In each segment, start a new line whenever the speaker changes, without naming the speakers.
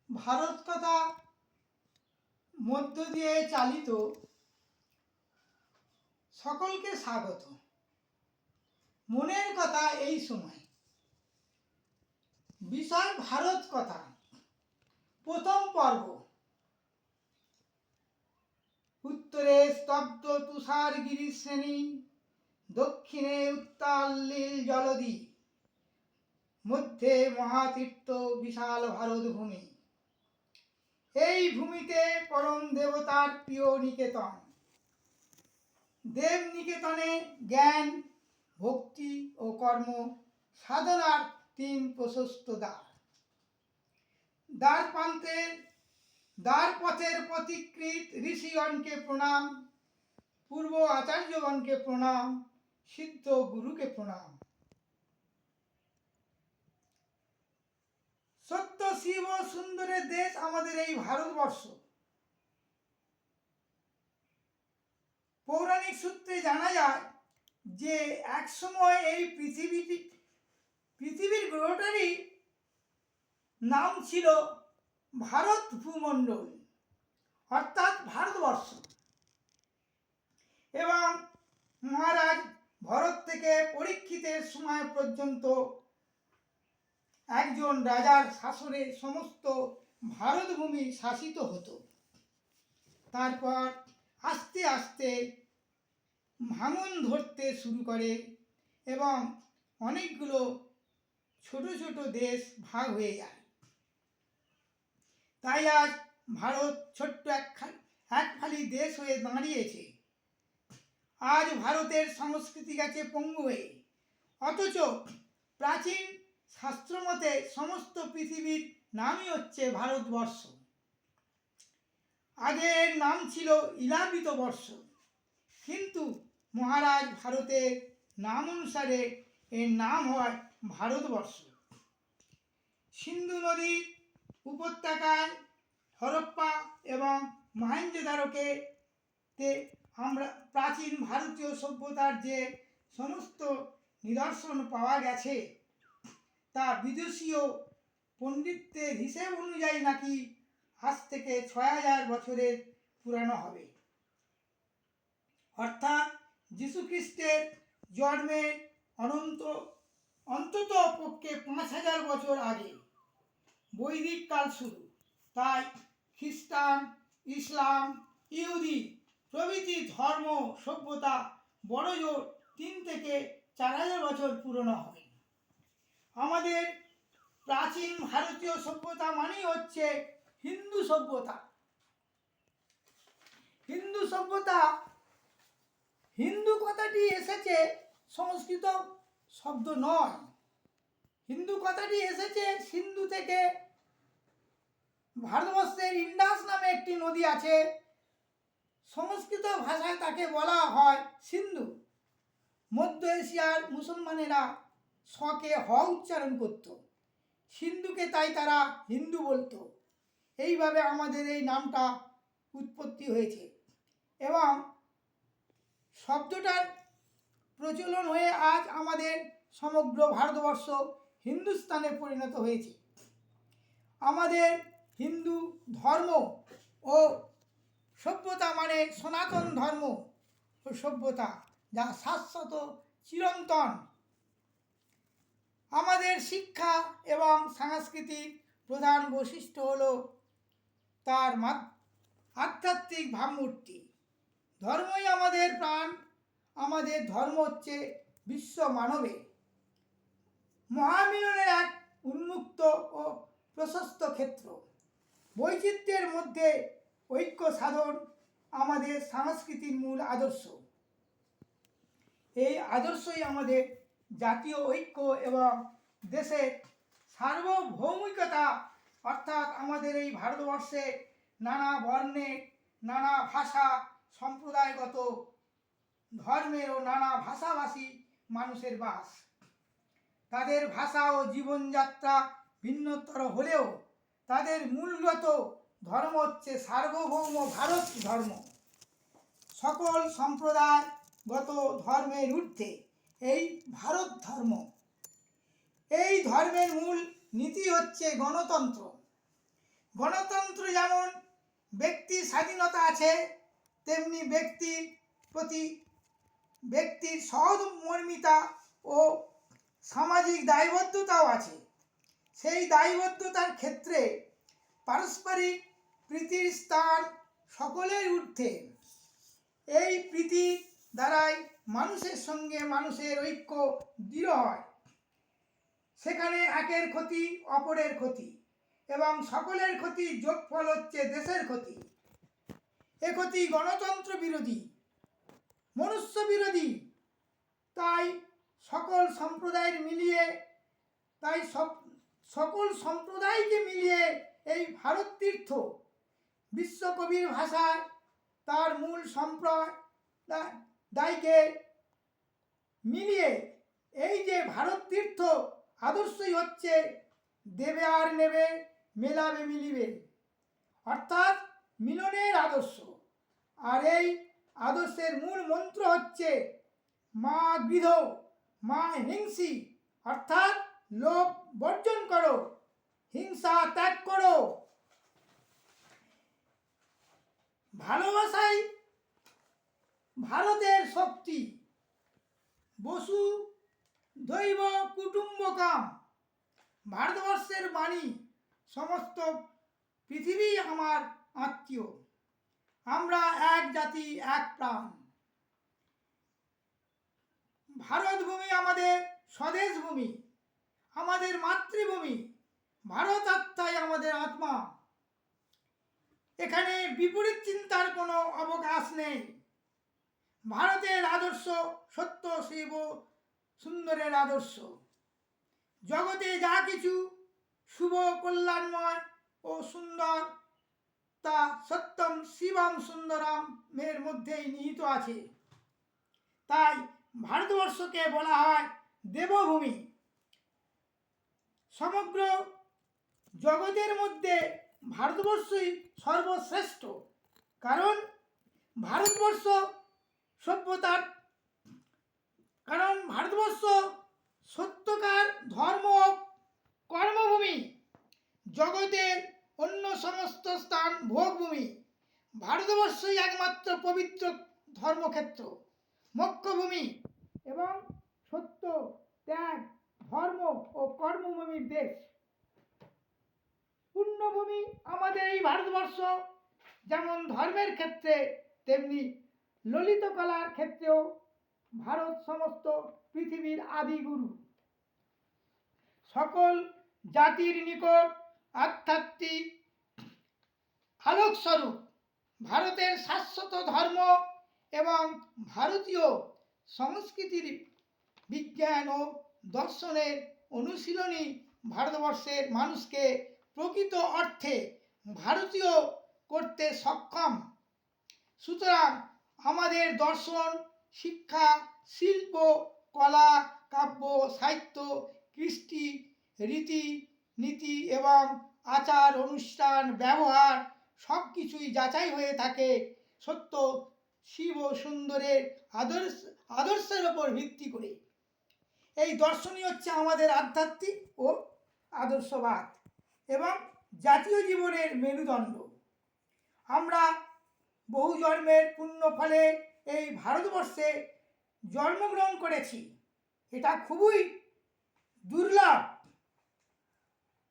ভারত কথা মধ্য দিয়ে চালিত সকলকে স্বাগত। মনের কথা এই সময় বিষয় ভারত কথা। প্রথম পর্ব। উত্তরে স্তব্ধ তুষারগিরি শ্রেণী, দক্ষিণে উত্তাল নীল জলধি, মধ্যে মহাতীর্থ বিশাল ভারত ভূমি। এই ভূমিতে পরম দেবতার প্রিয় নিকেতন। দেব নিকেতনে জ্ঞান, ভক্তি ও কর্ম সাধনার তিন প্রশস্ত দ্বার। দ্বার পথের পথিকৃৎ ঋষিগণকে প্রণাম, পূর্ব আচার্যগণকে প্রণাম, সিদ্ধ গুরুকে প্রণাম। সত্য শিব ও সুন্দরের দেশ আমাদের এই ভারতবর্ষ। পৌরাণিক সূত্রে জানা যায় যে একসময় এই পৃথিবীর গ্রহটারই নাম ছিল ভারত ভূমণ্ডল, অর্থাৎ ভারতবর্ষ। এবং মহারাজ ভরত থেকে পরীক্ষিতের সময় পর্যন্ত একজন রাজার শাসনে সমস্ত ভারতভূমি শাসিত হতো। তারপর আস্তে আস্তে ভাঙন ধরতে শুরু করে এবং অনেকগুলো ছোট ছোট দেশ ভাগ হয়ে যায়। তাই আজ ভারত ছোট্ট এক ফালি দেশ হয়ে দাঁড়িয়েছে। আজ ভারতের সংস্কৃতি গেছে পঙ্গু হয়ে, অথচ প্রাচীন শাস্ত্রমতে সমস্ত পৃথিবীর নামই হচ্ছে ভারতবর্ষ। আগের নাম ছিল ইলাবিত বর্ষ, কিন্তু মহারাজ ভারতের নাম অনুসারে এর নাম হয় ভারতবর্ষ। সিন্ধু নদীর উপত্যকায় হরপ্পা এবং মহেঞ্জোদারোতে আমরা প্রাচীন ভারতীয় সভ্যতার যে সমস্ত নিদর্শন পাওয়া গেছে তা বিদেশীয় পণ্ডিতদের হিসেব অনুযায়ী নাকি আজ থেকে ৬,০০০ বছরের পুরানো হবে। অর্থাৎ যীশুখ্রিস্টের জন্মের অন্তত পক্ষে ৫,০০০ বছর আগে বৈদিক কাল শুরু। তাই খ্রিস্টান, ইসলাম, ইহুদি প্রভৃতি ধর্ম সভ্যতা বড়জোর ৩ থেকে ৪,০০০ বছর পুরনো হবে। আমাদের প্রাচীন ভারতীয় সভ্যতা মানেই হচ্ছে হিন্দু সভ্যতা। হিন্দু সভ্যতা, হিন্দু কথাটি এসেছে সংস্কৃত শব্দ নয়। হিন্দু কথাটি এসেছে সিন্ধু থেকে। ভারতবর্ষের ইন্ডাস নামে একটি নদী আছে, সংস্কৃত ভাষায় তাকে বলা হয় সিন্ধু। মধ্য এশিয়ার মুসলমানেরা শকে হ উচ্চারণ করত, সিন্ধুকে তাই তারা হিন্দু বলতো। এইভাবে আমাদের এই নামটা উৎপত্তি হয়েছে এবং শব্দটার প্রচলন হয়ে আজ আমাদের সমগ্র ভারতবর্ষ হিন্দুস্তানে পরিণত হয়েছে। আমাদের হিন্দু ধর্ম ও সভ্যতা মানে সনাতন ধর্ম ও সভ্যতা, যা শাশ্বত চিরন্তন। আমাদের শিক্ষা এবং সাংস্কৃতিক প্রধান বৈশিষ্ট্য হল তার আধ্যাত্মিক ভাবমূর্তি। ধর্মই আমাদের প্রাণ। আমাদের ধর্ম হচ্ছে বিশ্ব মানবের মহামিলনের এক উন্মুক্ত ও প্রশস্ত ক্ষেত্র। বৈচিত্র্যের মধ্যে ঐক্য সাধন আমাদের সংস্কৃতির মূল আদর্শ। এই আদর্শই আমাদের জাতীয় ঐক্য এবং দেশের সার্বভৌমিকতা, অর্থাৎ আমাদের এই ভারতবর্ষে নানা বর্ণের, নানা ভাষা, সম্প্রদায়গত ধর্মের ও নানা ভাষাভাষী মানুষের বাস। তাদের ভাষা ও জীবনযাত্রা ভিন্নতর হলেও তাদের মূলগত ধর্ম হচ্ছে সার্বভৌম ভারত ধর্ম। সকল সম্প্রদায়গত ধর্মের ঊর্ধ্বে এই ভারত ধর্ম। এই ধর্মের মূল নীতি হচ্ছে গণতন্ত্র। গণতন্ত্র যেমন ব্যক্তির স্বাধীনতা আছে, তেমনি ব্যক্তির সহমর্মিতা ও সামাজিক দায়বদ্ধতাও আছে। সেই দায়বদ্ধতার ক্ষেত্রে পারস্পরিক প্রীতির স্থান সকলের ঊর্ধ্বে। এই প্রীতির দ্বারাই মানুষের সঙ্গে মানুষের ঐক্য দৃঢ় হয়। সেখানে একের ক্ষতি অপরের ক্ষতি এবং সকলের ক্ষতি যোগফল হচ্ছে দেশের ক্ষতি। এ ক্ষতি গণতন্ত্র বিরোধী, মনুষ্য বিরোধী। তাই সকল সম্প্রদায়কে মিলিয়ে এই ভারত তীর্থ বিশ্বকবির ভাষায় তার মূল সম্প্রদায়কে মিলিয়ে এই যে ভারত তীর্থ আদর্শই হচ্ছে দেবে আর নেবে, মেলাবে মিলিবে, অর্থাৎ মিলনের আদর্শ। আর এই আদর্শের মূল মন্ত্র হচ্ছে মা গৃহ মা হিংসি, অর্থাৎ লোভ বর্জন করো, হিংসা ত্যাগ করো। ভালোবাসাই ভারতের শক্তি। বসু দৈব কুটুম্বকাম, ভারতবর্ষের বাণী, সমস্ত পৃথিবী আমার আত্মীয়, আমরা এক জাতি এক প্রাণ। ভারত ভূমি আমাদের স্বদেশ ভূমি, আমাদের মাতৃভূমি। ভারত আত্মাই আমাদের আত্মা। এখানে বিপরীত চিন্তার কোনো অবকাশ নেই। ভারতের আদর্শ সত্য শিব সুন্দরের আদর্শ। জগতে যা কিছু শুভ, কল্যাণময় ও সুন্দর তা সত্যম শিবম সুন্দরমের মধ্যেই নিহিত আছে। তাই ভারতবর্ষকে বলা হয় দেবভূমি। সমগ্র জগতের মধ্যে ভারতবর্ষই সর্বশ্রেষ্ঠ, কারণ ভারতবর্ষ সত্যকার ধর্ম কর্মভূমি। জগতের অন্য সমস্ত স্থান ভোগভূমি। ভারতবর্ষই একমাত্র পবিত্র ধর্মক্ষেত্র, মোক্ষভূমি এবং সত্য, ত্যাগ, ধর্ম ও কর্মভূমির দেশ। পুণ্যভূমি আমাদের এই ভারতবর্ষ। যেমন ধর্মের ক্ষেত্রে তেমনি ললিত কলার ক্ষেত্রেও ভারত সমস্ত পৃথিবীর আদিগুরু। সকল জাতির নিকট আধ্যাত্মিক আলোকস্বরূপ ভারতের শাশ্বত ধর্ম এবং ভারতীয় সংস্কৃতির বিজ্ঞান ও দর্শনের অনুশীলনী ভারতবর্ষের মানুষকে প্রকৃত অর্থে ভারতীয় করতে সক্ষম। সুতরাং আমাদের দর্শন, শিক্ষা, শিল্প, কলা, কাব্য, সাহিত্য, কৃষ্টি, রীতি নীতি এবং আচার অনুষ্ঠান ব্যবহার সব কিছুই যাচাই হয়ে থাকে সত্য শিব সুন্দরের আদর্শের ওপর ভিত্তি করে। এই দর্শনই হচ্ছে আমাদের আধ্যাত্মিক ও আদর্শবাদ এবং জাতীয় জীবনের মেরুদণ্ড। আমরা বহু জন্মের পুণ্য ফলে এই ভারতবর্ষে জন্মগ্রহণ করেছি। এটা খুবই দুর্লভ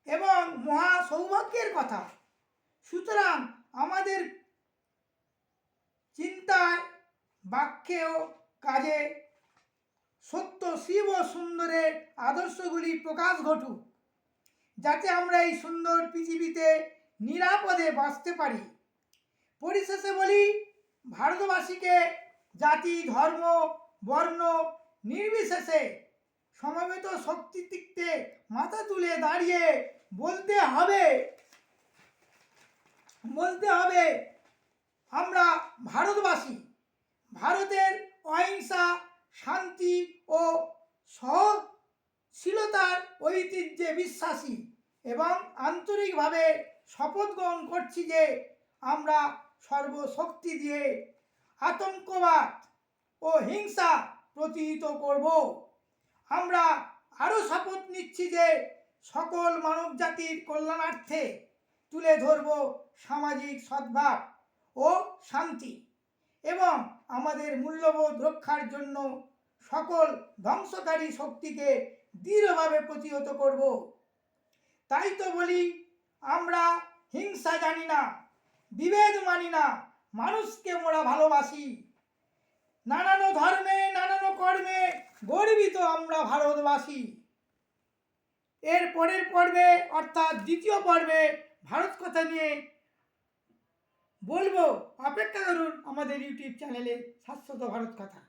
এবং মহা সৌভাগ্যের কথা। সুতরাং আমাদের চিন্তায়, বাক্যে ও কাজে সত্য শিব ও সুন্দরের আদর্শগুলি প্রকাশ ঘটুক, যাতে আমরা এই সুন্দর পৃথিবীতে নিরাপদে বাঁচতে পারি। পরিশেষে বলি, ভারতবাসীকে জাতি, ধর্ম, বর্ণ নির্বিশেষে সমবেত শক্তিতে মাথা তুলে দাঁড়িয়ে বলতে হবে আমরা ভারতবাসী। ভারতের অহিংসা, শান্তি ও সহনশীলতার ঐতিহ্যে বিশ্বাসী এবং আন্তরিকভাবে শপথ গ্রহণ করছি যে আমরা সর্বশক্তি দিয়ে আতঙ্কবাদ ও হিংসা প্রতিহত করব। আমরা আরও শপথ নিচ্ছি যে সকল মানব জাতির কল্যাণার্থে তুলে ধরব সামাজিক সদ্ভাব ও শান্তি এবং আমাদের মূল্যবোধ রক্ষার জন্য সকল ধ্বংসকারী শক্তিকে দৃঢ়ভাবে প্রতিহত করব। তাই তো বলি, আমরা হিংসা জানি না, বিভেদ মানি না, মানুষকে মোরা ভালোবাসি। নানান ধর্মে নানান কর্মে গর্বিত আমরা ভারতবাসী। এর পরের পর্বে অর্থাৎ দ্বিতীয় পর্বে ভারত কথা নিয়ে বলবো। অপেক্ষা করুন আমাদের ইউটিউব চ্যানেলে শাশ্বত ভারত কথা।